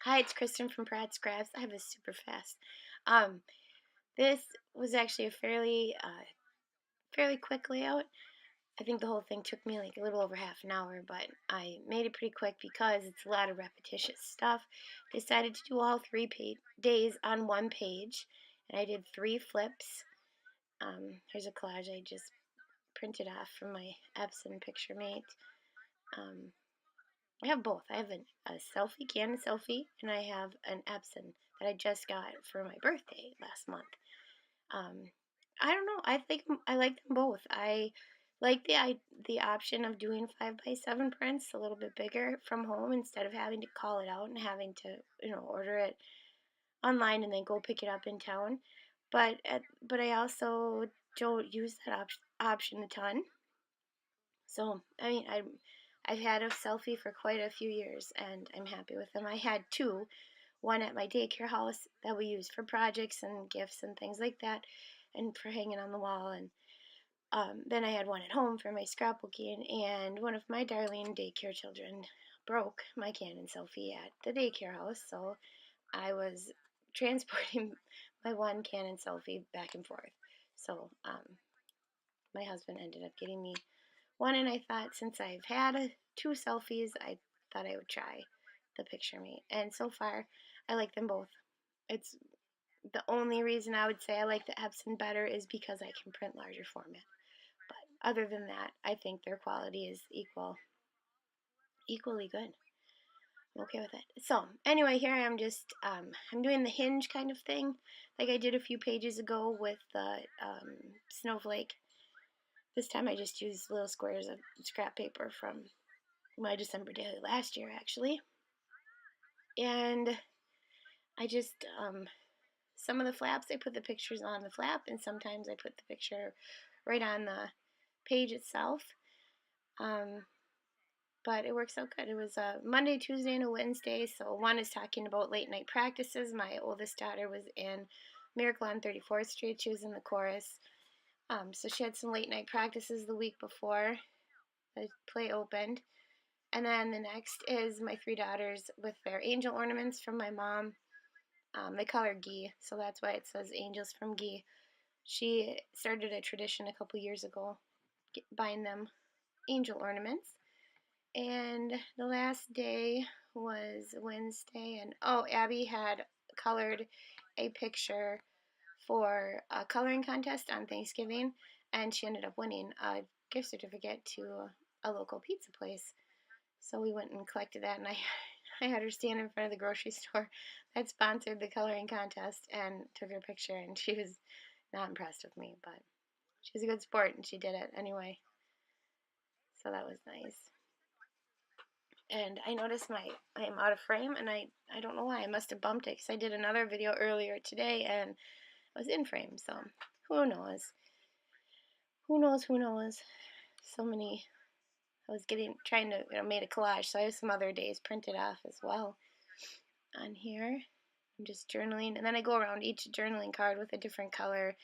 Hi, it's Kristen from Pratt Scraps. I have a super fast. Um, this was actually a fairly quick layout. I think the whole thing took me like a little over half an hour, but I made it pretty quick because it's a lot of repetitious stuff. Decided to do all days on one page, and I did 3 flips. Here's a collage I just printed off from my Epson Picture Mate. Um, I have both. I have a selfie, Canon selfie, and I have an Epson that I just got for my birthday last month. Um, I don't know. I think I like them both. I like the option of doing 5x7 prints a little bit bigger from home instead of having to call it out and having to order it online and then go pick it up in town. But I also don't use that option a ton. So I mean I've had a selfie for quite a few years and I'm happy with them. I had two, one at my daycare house that we used for projects and gifts and things like that, and for hanging on the wall. And then I had one at home for my scrapbooking, and one of my darling daycare children broke my Canon selfie at the daycare house, so I was transporting my one Canon selfie back and forth. So my husband ended up getting me one, and I thought since I've had 2 selfies, I thought I would try the Picture Mate, and so far I like them both. It's the only reason I would say I like the Epson better is because I can print larger format. But other than that, I think their quality is equally good. I'm okay with it. So anyway, here I am just I'm doing the hinge kind of thing, like I did a few pages ago with the snowflake. This time I just used little squares of scrap paper from my December daily last year, actually. And I just some of the flaps I put the pictures on the flap, and sometimes I put the picture right on the page itself. Um, but it works out good. It was a Monday, Tuesday, and a Wednesday. So one is talking about late night practices. My oldest daughter was in Miracle on 34th Street. She was in the chorus. So she had some late night practices the week before the play opened. And then the next is my 3 daughters with their angel ornaments from my mom. They call her Gee, so that's why it says Angels from Gee. She started a tradition a couple years ago, buying them angel ornaments. And the last day was Wednesday, and oh, Abby had colored a picture for a coloring contest on Thanksgiving, and she ended up winning a gift certificate to a local pizza place. So we went and collected that, and I had her stand in front of the grocery store that sponsored the coloring contest and took her picture, and she was not impressed with me, but she was a good sport, and she did it anyway. So that was nice. And I noticed I'm out of frame, and I don't know why. I must have bumped it because I did another video earlier today, and I was in frame, so who knows? Who knows? Who knows? So many. I was trying to, made a collage, so I have some other days printed off as well on here. I'm just journaling, and then I go around each journaling card with a different color.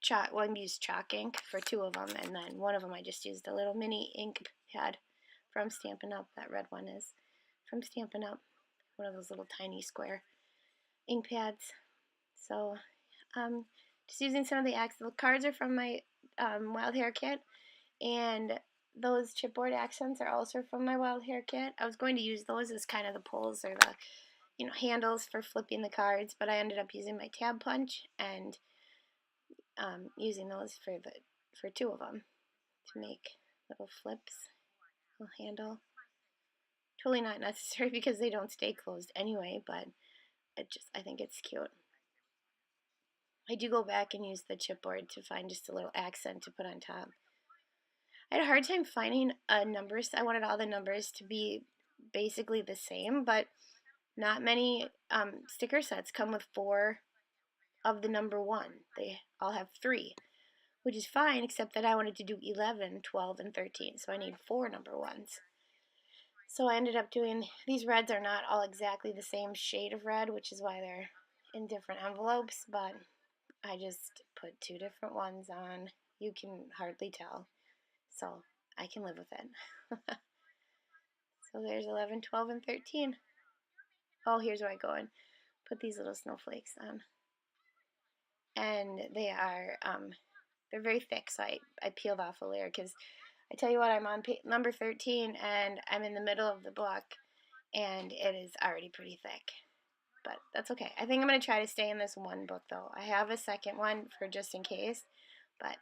Chalk. Well, I used chalk ink for 2 of them, and then one of them I just used a little mini ink pad from Stampin' Up. That red one is from Stampin' Up. One of those little tiny square ink pads. So, just using some of the accents. The cards are from my Wild Hair kit, and those chipboard accents are also from my Wild Hair kit. I was going to use those as kind of the pulls or the handles for flipping the cards, but I ended up using my tab punch and using those for 2 of them to make little flips, little handle. Totally not necessary because they don't stay closed anyway, but I think it's cute. I do go back and use the chipboard to find just a little accent to put on top. I had a hard time finding a number set. I wanted all the numbers to be basically the same, but not many sticker sets come with 4 of the number 1. They all have 3, which is fine, except that I wanted to do 11, 12, and 13, so I need 4 number 1s. So I ended up doing, these reds are not all exactly the same shade of red, which is why they're in different envelopes, but I just put 2 different ones on. You can hardly tell, so I can live with it. So there's 11, 12, and 13. oh, here's where I go and put these little snowflakes on. And they are, they're very thick, so I peeled off a layer, because I tell you what, I'm on number 13, and I'm in the middle of the book, and it is already pretty thick. But that's okay. I think I'm going to try to stay in this one book, though. I have a second one for just in case, but